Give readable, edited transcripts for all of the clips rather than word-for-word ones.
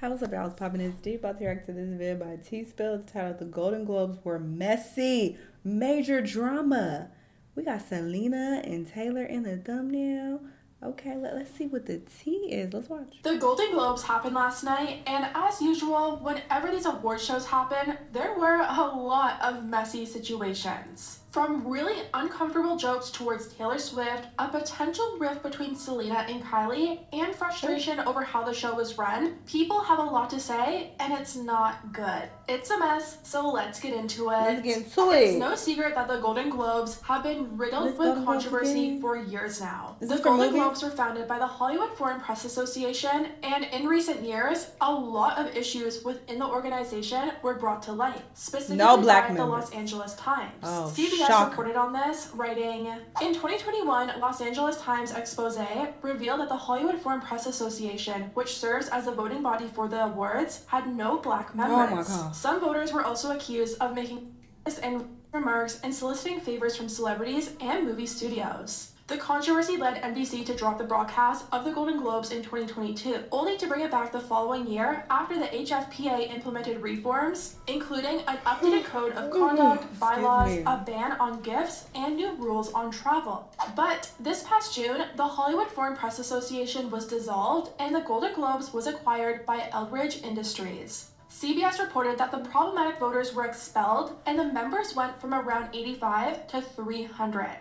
How's up, y'all? It's popping in Steve. About to react to this video by T Spill. It's titled "The Golden Globes Were Messy, Major Drama." We got Selena and Taylor in the thumbnail. Okay, let's see what the tea is. Let's watch. The Golden Globes happened last night, and as usual, whenever these award shows happen, there were a lot of messy situations. From really uncomfortable jokes towards Taylor Swift, a potential rift between Selena and Kylie, and frustration over how the show was run, people have a lot to say, and it's not good. It's a mess, so let's get into it. Let's get into it. It's no secret that the Golden Globes have been riddled with controversy for years now. The Golden Globes were founded by the Hollywood Foreign Press Association, and in recent years, a lot of issues within the organization were brought to light, specifically by the Los Angeles Times. CBS reported on this, writing, "In 2021, Los Angeles Times expose revealed that the Hollywood Foreign Press Association, which serves as the voting body for the awards, had no black members. Oh my God. Some voters were also accused of making and remarks and soliciting favors from celebrities and movie studios. The controversy led NBC to drop the broadcast of the Golden Globes in 2022, only to bring it back the following year after the HFPA implemented reforms, including an updated code of conduct, bylaws, a ban on gifts, and new rules on travel. But this past June, the Hollywood Foreign Press Association was dissolved, and the Golden Globes was acquired by Eldridge Industries. CBS reported that the problematic voters were expelled, and the members went from around 85 to 300.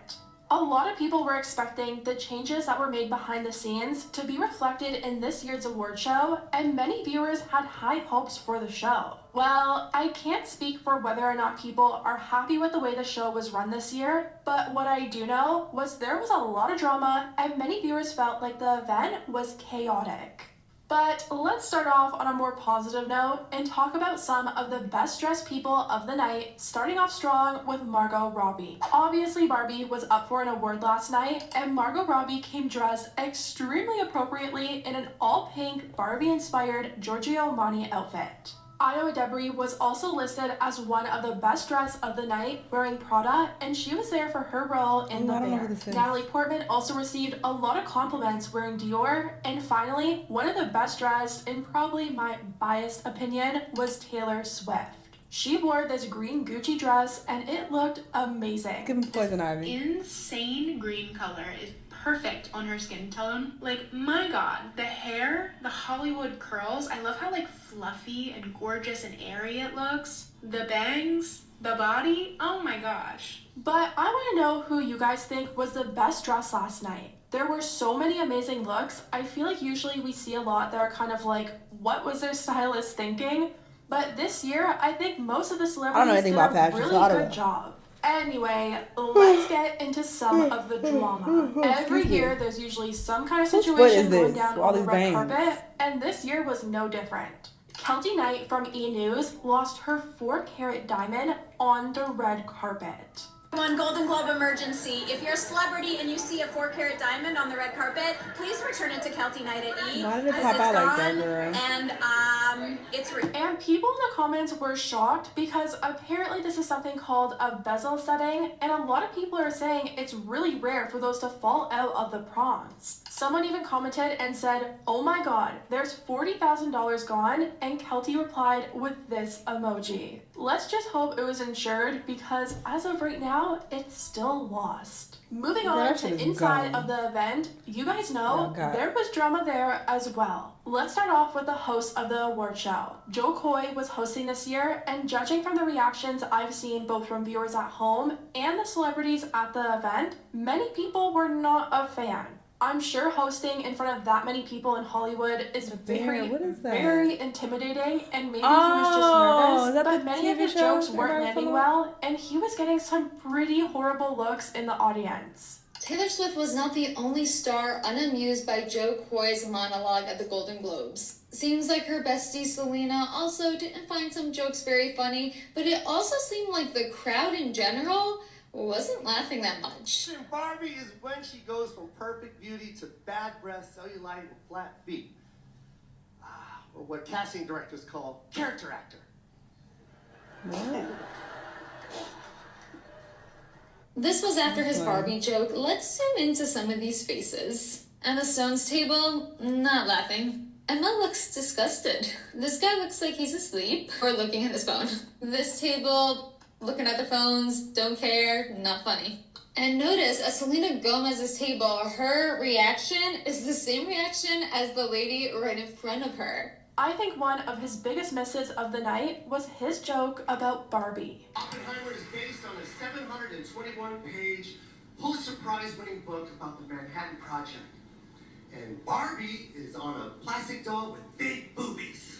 A lot of people were expecting the changes that were made behind the scenes to be reflected in this year's award show, and many viewers had high hopes for the show. Well, I can't speak for whether or not people are happy with the way the show was run this year, but what I do know was there was a lot of drama, and many viewers felt like the event was chaotic. But let's start off on a more positive note and talk about some of the best dressed people of the night, starting off strong with Margot Robbie. Obviously, Barbie was up for an award last night, and Margot Robbie came dressed extremely appropriately in an all-pink Barbie-inspired Giorgio Armani outfit. Io Debris was also listed as one of the best dressed of the night, wearing Prada, and she was there for her role in The Bear. Natalie Portman also received a lot of compliments wearing Dior, and finally, one of the best dressed, in probably my biased opinion, was Taylor Swift. She wore this green Gucci dress, and it looked amazing. Give me poison ivy. Insane green color is perfect on her skin tone. Like, my God, the hair, the Hollywood curls, I love how like fluffy and gorgeous and airy it looks. The bangs, the body, oh my gosh. But I want to know who you guys think was the best dress last night. There were so many amazing looks. I feel like usually we see a lot that are kind of like, what was their stylist thinking? But this year, I think most of the celebrities did a really good job. Anyway, let's get into some of the drama. Every year, there's usually some kind of situation going down on the red carpet, and this year was no different. Keltie Knight from E! News lost her 4-carat diamond on the red carpet. One Golden Globe emergency. If you're a celebrity and you see a 4-carat diamond on the red carpet, please return it to Keltie Knight at E! Why did it pop out like that, girl? And it's and people in the comments were shocked because apparently this is something called a bezel setting, and a lot of people are saying it's really rare for those to fall out of the prongs. Someone even commented and said, "Oh my God, there's $40,000 gone," and Keltie replied with this emoji. Let's just hope it was insured, because as of right now, it's still lost. Moving on to inside of the event, you guys know there was drama there as well. Let's start off with the host of the award show. Joe Coy was hosting this year, and judging from the reactions I've seen both from viewers at home and the celebrities at the event, many people were not a fan. I'm sure hosting in front of that many people in Hollywood is very intimidating, and maybe he was just nervous, but many of his jokes weren't landing well, and he was getting some pretty horrible looks in the audience. Taylor Swift was not the only star unamused by Joe Coy's monologue at the Golden Globes. Seems like her bestie Selena also didn't find some jokes very funny, but it also seemed like the crowd in general wasn't laughing that much. Barbie is when she goes from perfect beauty to bad breasts, cellulite, and flat feet. Or what casting directors call character actor. This was after his Barbie joke. Let's zoom into some of these faces. Emma Stone's table, not laughing. Emma looks disgusted. This guy looks like he's asleep or looking at his phone. This table, looking at their phones, don't care, not funny. And notice at Selena Gomez's table, her reaction is the same reaction as the lady right in front of her. I think one of his biggest misses of the night was his joke about Barbie. Oppenheimer is based on a 721-page Pulitzer Prize-winning book about the Manhattan Project. And Barbie is on a plastic doll with big boobies.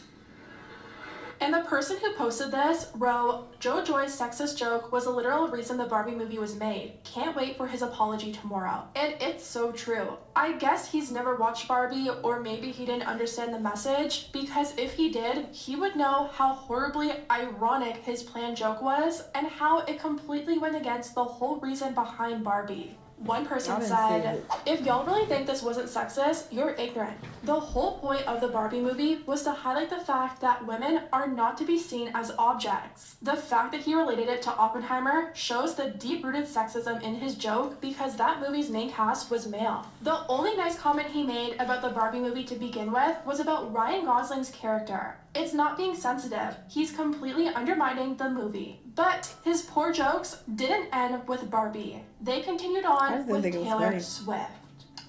And the person who posted this wrote, Joe Joy's sexist joke was a literal reason the Barbie movie was made. Can't wait for his apology tomorrow. And it's so true. I guess he's never watched Barbie, or maybe he didn't understand the message, because if he did, he would know how horribly ironic his planned joke was and how it completely went against the whole reason behind Barbie. One person said, if y'all really think this wasn't sexist, you're ignorant. The whole point of the Barbie movie was to highlight the fact that women are not to be seen as objects. The fact that he related it to Oppenheimer shows the deep-rooted sexism in his joke because that movie's main cast was male. The only nice comment he made about the Barbie movie to begin with was about Ryan Gosling's character. It's not being sensitive. He's completely undermining the movie. But his poor jokes didn't end with Barbie. They continued on with Taylor Swift.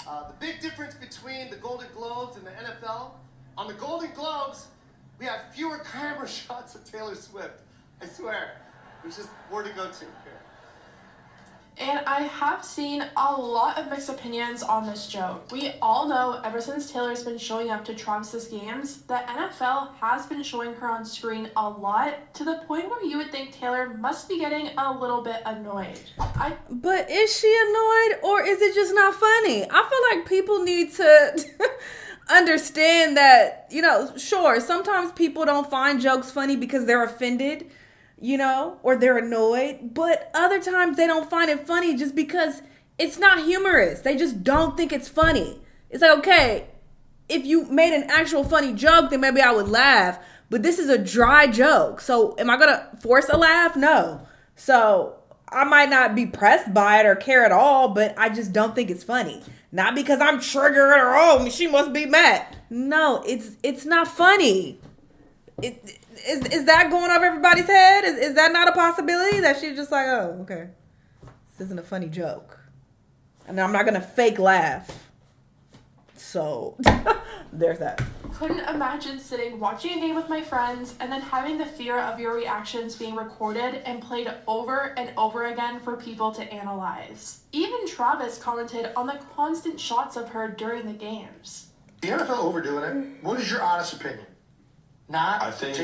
The big difference between the Golden Globes and the NFL, on the Golden Globes, we have fewer camera shots of Taylor Swift. I swear. There's just more to go to here. And I have seen a lot of mixed opinions on this joke. We all know ever since Taylor's been showing up to Travis's games, the NFL has been showing her on screen a lot, to the point where you would think Taylor must be getting a little bit annoyed. But is she annoyed, or is it just not funny? I feel like people need to understand that, you know, sure, sometimes people don't find jokes funny because they're offended, you know, or they're annoyed, but other times they don't find it funny just because it's not humorous. They just don't think it's funny. It's like, okay, if you made an actual funny joke, then maybe I would laugh, but this is a dry joke. So am I going to force a laugh? No. So I might not be pressed by it or care at all, but I just don't think it's funny. Not because I'm triggered or, oh, she must be mad. No, it's not funny. Is that going over everybody's head? Is that not a possibility? That she's just like, oh, okay, this isn't a funny joke, and I'm not gonna fake laugh. So there's that. Couldn't imagine sitting watching a game with my friends and then having the fear of your reactions being recorded and played over and over again for people to analyze. Even Travis commented on the constant shots of her during the games. The NFL overdoing it. What is your honest opinion? Not I think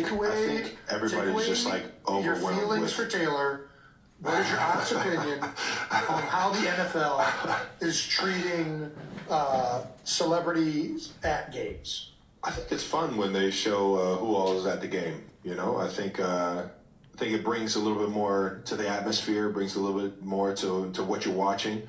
everybody's just like overwhelmed your feelings with for Taylor. What is your honest opinion on how the NFL is treating celebrities at games? I think it's fun when they show who all is at the game. You know, I think it brings a little bit more to the atmosphere, brings a little bit more to what you're watching.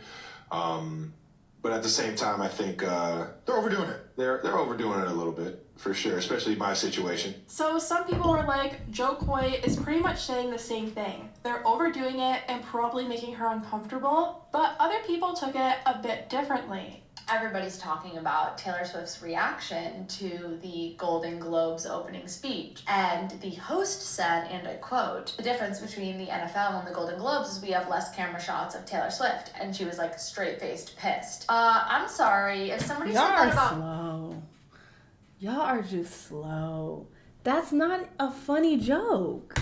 But at the same time, I think they're overdoing it. They're overdoing it a little bit. For sure, especially my situation. So some people were like, Joe Coy is pretty much saying the same thing. They're overdoing it and probably making her uncomfortable, but other people took it a bit differently. Everybody's talking about Taylor Swift's reaction to the Golden Globes opening speech. And the host said, and I quote, the difference between the NFL and the Golden Globes is we have less camera shots of Taylor Swift. And she was like straight-faced pissed. I'm sorry, if somebody said that about... slow. Y'all are just slow. That's not a funny joke.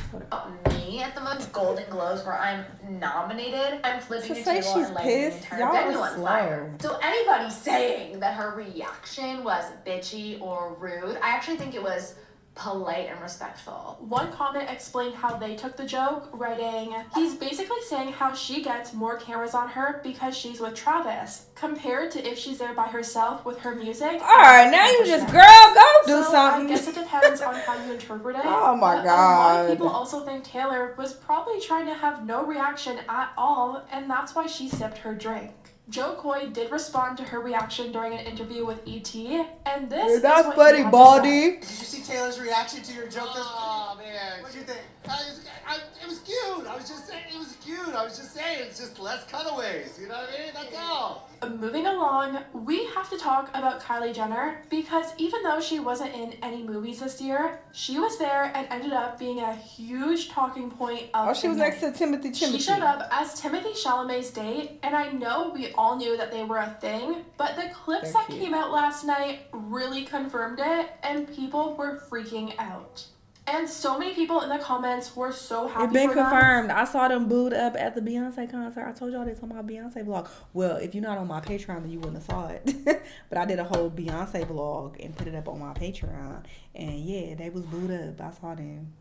Me at the most Golden Globes where I'm nominated, I'm flipping to the say table she's and lighting the pissed, entire y'all venue are on slow. fire. So anybody saying that her reaction was bitchy or rude, I actually think it was polite and respectful. One comment explained how they took the joke, writing, he's basically saying how she gets more cameras on her because she's with Travis, compared to if she's there by herself with her music. Alright, now you just, girl, go do something. I guess it depends on how you interpret it. Oh my but a lot of God. people also think Taylor was probably trying to have no reaction at all, and that's why she sipped her drink. Joe Coy did respond to her reaction during an interview with E.T., and this is that's what funny, he had to Baldy. say. Did you see Taylor's reaction to your joke? Oh, man. What do you think? It was cute. I was just saying it was cute. I was just saying it's just less cutaways. You know what I mean? That's all. Moving along, we have to talk about Kylie Jenner because even though she wasn't in any movies this year, she was there and ended up being a huge talking point of she was next to Timothy. She showed up as Timothée Chalamet's date, and I know we all knew that they were a thing, but the clips that came out last night really confirmed it, and people were freaking out. And so many people in the comments were so happy. It's been confirmed. I saw them booed up at the Beyonce concert. I told y'all this on my Beyonce vlog. Well, if you're not on my Patreon, then you wouldn't have saw it. But I did a whole Beyonce vlog and put it up on my Patreon. And yeah, they was booed up. I saw them.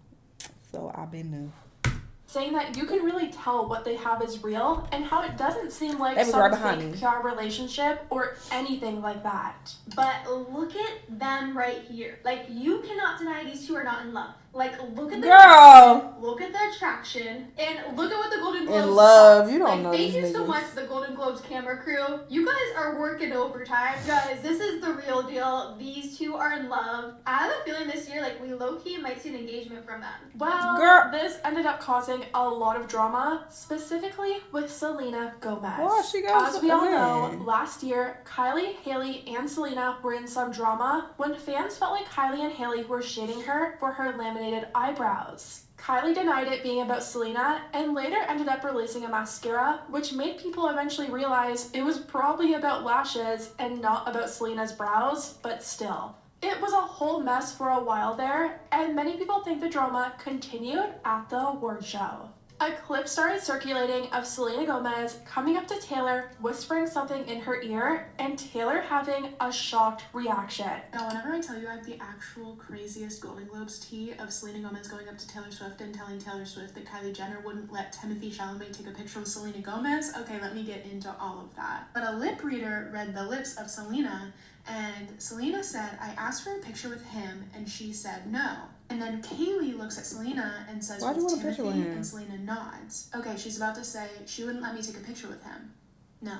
So I've been there. Saying that you can really tell what they have is real and how it doesn't seem like some right fake PR relationship or anything like that. But look at them right here. Like, you cannot deny these two are not in love. Like, look at the girl. Look at the attraction, and look at what the Golden Globes. In love, you don't know. Thank you so much, the Golden Globes camera crew. You guys are working overtime, guys. This is the real deal. These two are in love. I have a feeling this year, like, we low key might see an engagement from them. Well, this ended up causing a lot of drama, specifically with Selena Gomez. Well, she goes as we all know, last year, Kylie, Hailey, and Selena were in some drama when fans felt like Kylie and Hailey were shading her for her laminated eyebrows. Kylie denied it being about Selena and later ended up releasing a mascara, which made people eventually realize it was probably about lashes and not about Selena's brows, but still. It was a whole mess for a while there, and many people think the drama continued at the award show. A clip started circulating of Selena Gomez coming up to Taylor, whispering something in her ear, and Taylor having a shocked reaction. Now, whenever I tell you I have the actual craziest Golden Globes tea of Selena Gomez going up to Taylor Swift and telling Taylor Swift that Kylie Jenner wouldn't let Timothée Chalamet take a picture with Selena Gomez, okay, let me get into all of that. But a lip reader read the lips of Selena, and Selena said, I asked for a picture with him, and she said no. And then Kaylee looks at Selena and says, why do you want a picture with him? And Selena nods. Okay, she's about to say, she wouldn't let me take a picture with him. No.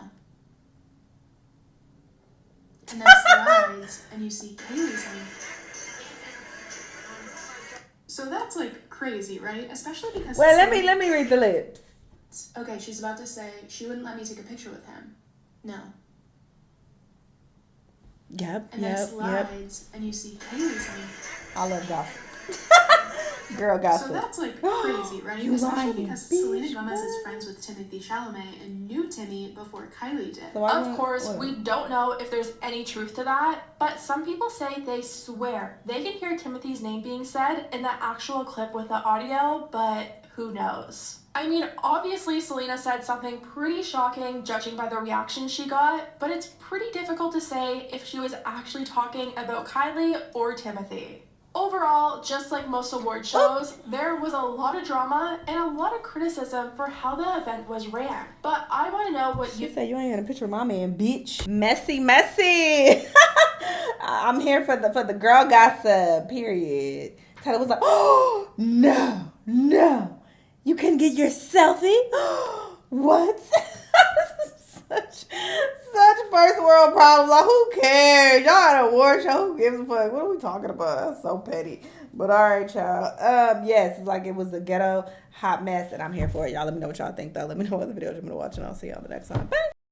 And then slides, and you see Kaylee saying, so that's like crazy, right? Especially because let me read the lips. Okay, she's about to say, she wouldn't let me take a picture with him. No. Yep, and then slides, and you see Kaylee saying, I love gossip. Girl gossip. So that's like crazy, right? Especially because Selena Gomez is friends with Timothée Chalamet and knew Timmy before Kylie did. So of course, we don't know if there's any truth to that, but some people say they swear they can hear Timothy's name being said in the actual clip with the audio, but who knows? I mean, obviously Selena said something pretty shocking judging by the reaction she got, but it's pretty difficult to say if she was actually talking about Kylie or Timothée. Overall, just like most award shows, there was a lot of drama and a lot of criticism for how the event was ran. But I want to know what you said. You ain't got a picture of my man, bitch. Messy. I'm here for the girl gossip. Period. Tyler was like, oh no, you can get your selfie. What? Such first world problems. Like, who cares? Y'all at an award show. Who gives a fuck? What are we talking about? That's so petty. But all right, y'all. Yes, it's like it was a ghetto hot mess, and I'm here for it. Y'all let me know what y'all think, though. Let me know what other videos you're going to watch, and I'll see y'all the next time. Bye.